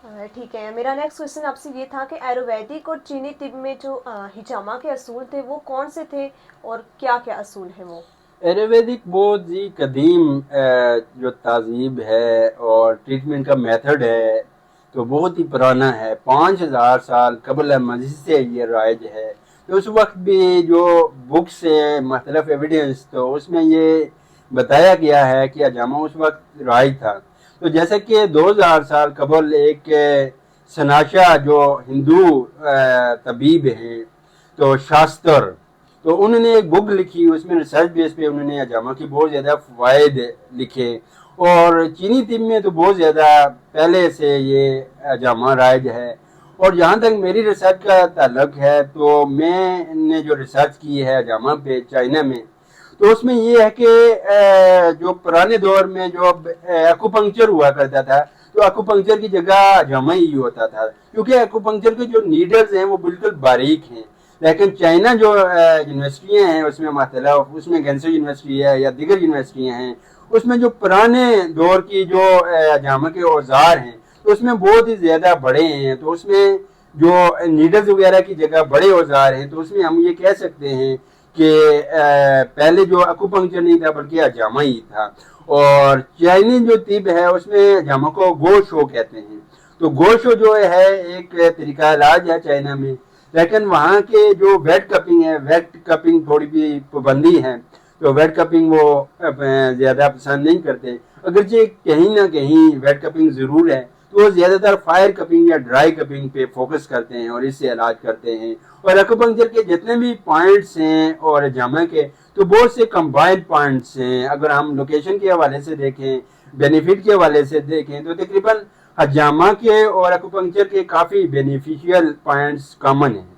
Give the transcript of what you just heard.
ठीक है, मेरा नेक्स्ट क्वेश्चन आपसे ये था कि आयुर्वेदिक और चीनी तिब में जो हिजामा के असूल थे वो कौन से थे और क्या क्या असूल हैं वो? आयुर्वेदिक बहुत ही कदीम जो तहजीब है और ट्रीटमेंट का मेथड है तो बहुत ही पुराना है, 5000 साल कबल मसीह से ये राइज है। तो उस वक्त भी जो बुक से मतलब एविडेंस तो उसमें ये बताया गया है कि हजामा उस वक्त राइज था। तो जैसे कि 2000 साल कबल एक सनाशा जो हिंदू तबीब हैं तो शास्त्र, तो उन्होंने एक बुक लिखी, उसमें रिसर्च बेस पे उन्होंने हजामा की बहुत ज़्यादा फ़वाइद लिखे। और चीनी तिब में तो बहुत ज़्यादा पहले से ये हजामा राइज है। और जहाँ तक मेरी रिसर्च का ताल्लुक है तो मैंने जो रिसर्च की है हजामा पे चाइना में, तो उसमें ये है कि जो पुराने दौर में जो एक्यूपंक्चर हुआ करता था तो एक्यूपंक्चर की जगह हजामा ही होता था, क्योंकि एक्यूपंक्चर के जो नीडल्स हैं वो बिल्कुल बारीक हैं। लेकिन चाइना जो यूनिवर्सिटियाँ हैं उसमें मतलब उसमें गैंसू यूनिवर्सिटी है या दीगर यूनिवर्सिटियाँ हैं, उसमें जो पुराने दौर की जो हजामा के औजार हैं तो उसमें बहुत ही ज़्यादा बड़े हैं। तो उसमें जो नीडल्स वगैरह की जगह बड़े औजार हैं, तो उसमें हम ये कह सकते हैं कि पहले जो एक्यूपंक्चर नहीं था बल्कि हजामा ही था। और चाइनीज जो तिब है उसमें हजामा को गो शो कहते हैं। तो गो शो जो है एक तरीका इलाज है चाइना में, लेकिन वहाँ के जो वेट कपिंग है, वेट कपिंग थोड़ी भी पाबंदी है, तो वेट कपिंग वो ज़्यादा पसंद नहीं करते। अगरचे कहीं ना कहीं वेट कपिंग ज़रूर है तो वो ज़्यादातर फायर कपिंग या ड्राई कपिंग पे फोकस करते हैं और इससे इलाज करते हैं। और एक्यूपंक्चर के जितने भी पॉइंट्स हैं और हजामा के तो बहुत से कंबाइंड पॉइंट्स हैं। अगर हम लोकेशन के हवाले से देखें, बेनिफिट के हवाले से देखें तो तकरीबन हजामा के और एक्यूपंक्चर के काफ़ी बेनिफिशियल पॉइंट्स कॉमन हैं।